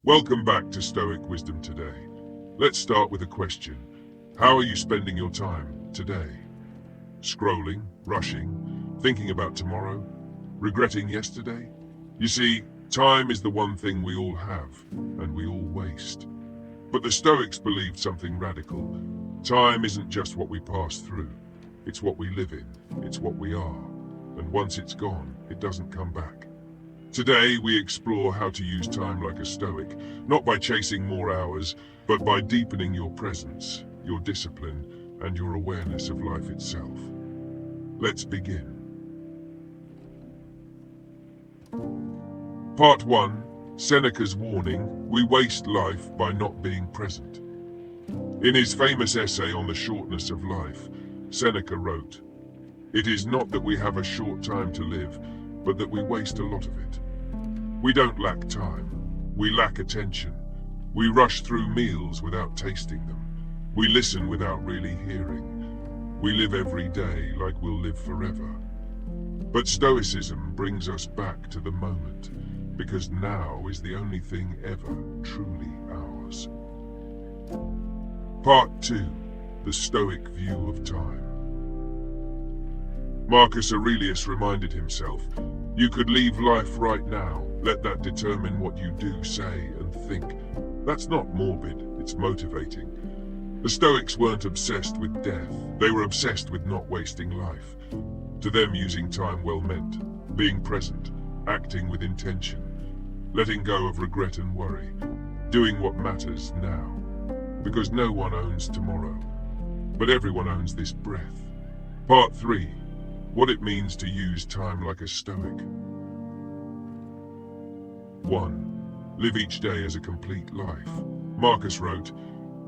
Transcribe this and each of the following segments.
Welcome back to Stoic Wisdom Today. Let's start with a question. How are you spending your time today? Scrolling, rushing, thinking about tomorrow, regretting yesterday? You see, time is the one thing we all have, and we all waste. But the Stoics believed something radical. Time isn't just what we pass through. It's what we live in. It's what we are. And once it's gone, it doesn't come back. Today, we explore how to use time like a Stoic, not by chasing more hours, but by deepening your presence, your discipline, and your awareness of life itself. Let's begin. Part 1. Seneca's warning, we waste life by not being present. In his famous essay on the shortness of life, Seneca wrote, "It is not that we have a short time to live, but that we waste a lot of it. We don't lack time. We lack attention. We rush through meals without tasting them. We listen without really hearing. We live every day like we'll live forever." But Stoicism brings us back to the moment, because now is the only thing ever truly ours. Part 2. The Stoic View of Time. Marcus Aurelius reminded himself, "You could leave life right now. Let that determine what you do, say, and think." That's not morbid, it's motivating. The Stoics weren't obsessed with death. They were obsessed with not wasting life. To them, using time well meant being present, acting with intention, letting go of regret and worry, doing what matters now. Because no one owns tomorrow, but everyone owns this breath. Part 3. What it means to use time like a Stoic. 1. Live each day as a complete life. Marcus wrote,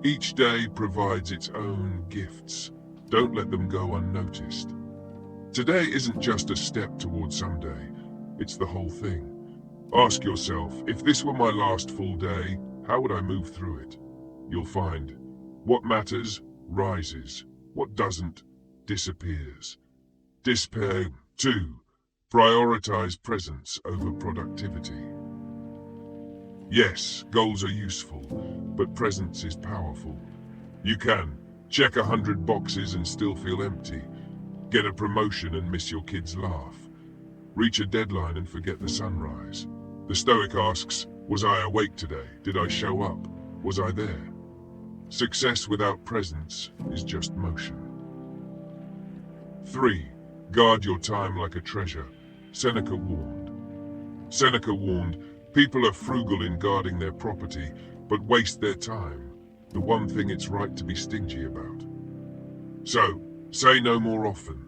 "Each day provides its own gifts. Don't let them go unnoticed." Today isn't just a step towards someday, it's the whole thing. Ask yourself, if this were my last full day, how would I move through it? You'll find what matters rises, what doesn't disappears. Despair. 2. Prioritize presence over productivity. Yes, goals are useful, but presence is powerful. You can check 100 boxes and still feel empty, get a promotion and miss your kids' laugh, reach a deadline and forget the sunrise. The Stoic asks, was I awake today? Did I show up? Was I there? Success without presence is just motion. 3. Guard your time like a treasure. Seneca warned, people are frugal in guarding their property, but waste their time, the one thing it's right to be stingy about. So, say no more often.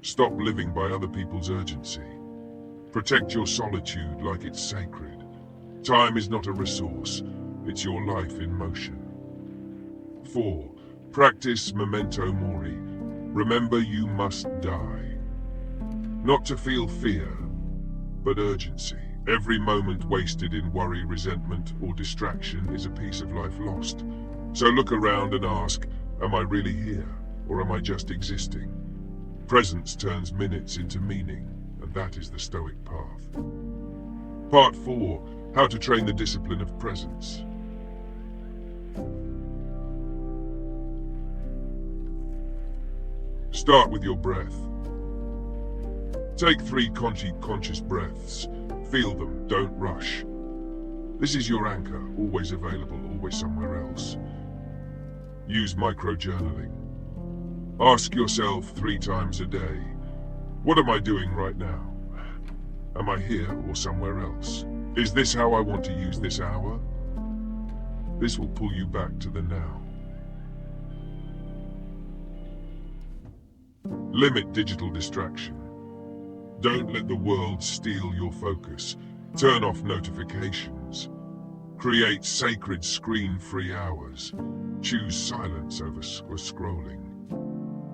Stop living by other people's urgency. Protect your solitude like it's sacred. Time is not a resource, it's your life in motion. 4. Practice memento mori. Remember you must die. Not to feel fear, but urgency. Every moment wasted in worry, resentment, or distraction is a piece of life lost. So look around and ask, am I really here, or am I just existing? Presence turns minutes into meaning, and that is the Stoic path. Part 4. How to train the discipline of presence. Start with your breath. Take 3 conscious breaths. Feel them, don't rush. This is your anchor, always available, always somewhere else. Use micro-journaling. Ask yourself 3 times a day, what am I doing right now? Am I here or somewhere else? Is this how I want to use this hour? This will pull you back to the now. Limit digital distraction. Don't let the world steal your focus. Turn off notifications. Create sacred screen-free hours. Choose silence over scrolling.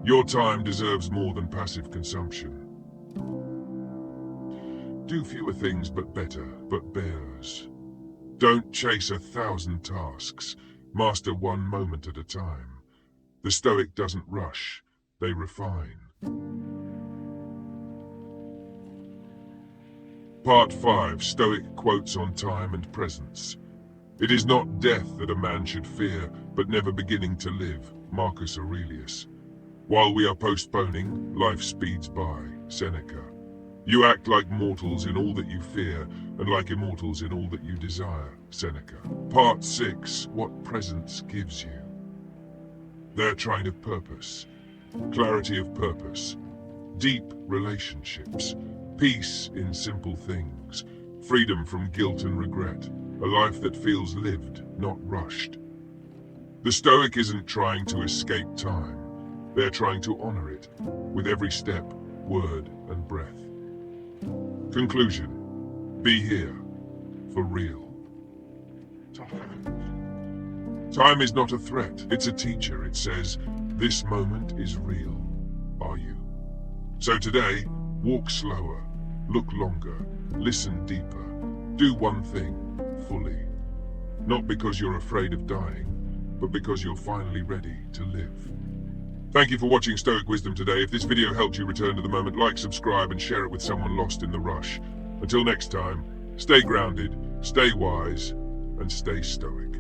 Your time deserves more than passive consumption. Do fewer things but better, but bears. Don't chase 1,000 tasks. Master one moment at a time. The Stoic doesn't rush, they refine. Part 5. Stoic quotes on time and presence. It is not death that a man should fear, but never beginning to live, Marcus Aurelius. While we are postponing, life speeds by, Seneca. You act like mortals in all that you fear, and like immortals in all that you desire, Seneca. Part 6. What presence gives you? Their train of purpose, clarity of purpose, deep relationships, peace in simple things, freedom from guilt and regret, a life that feels lived, not rushed. The Stoic isn't trying to escape time. They're trying to honor it, with every step, word, and breath. Conclusion. Be here, for real. Time is not a threat, it's a teacher. It says, this moment is real. Are you? So today, walk slower, look longer, listen deeper, do one thing, fully. Not because you're afraid of dying, but because you're finally ready to live. Thank you for watching Stoic Wisdom Today. If this video helped you return to the moment, like, subscribe, and share it with someone lost in the rush. Until next time, stay grounded, stay wise, and stay stoic.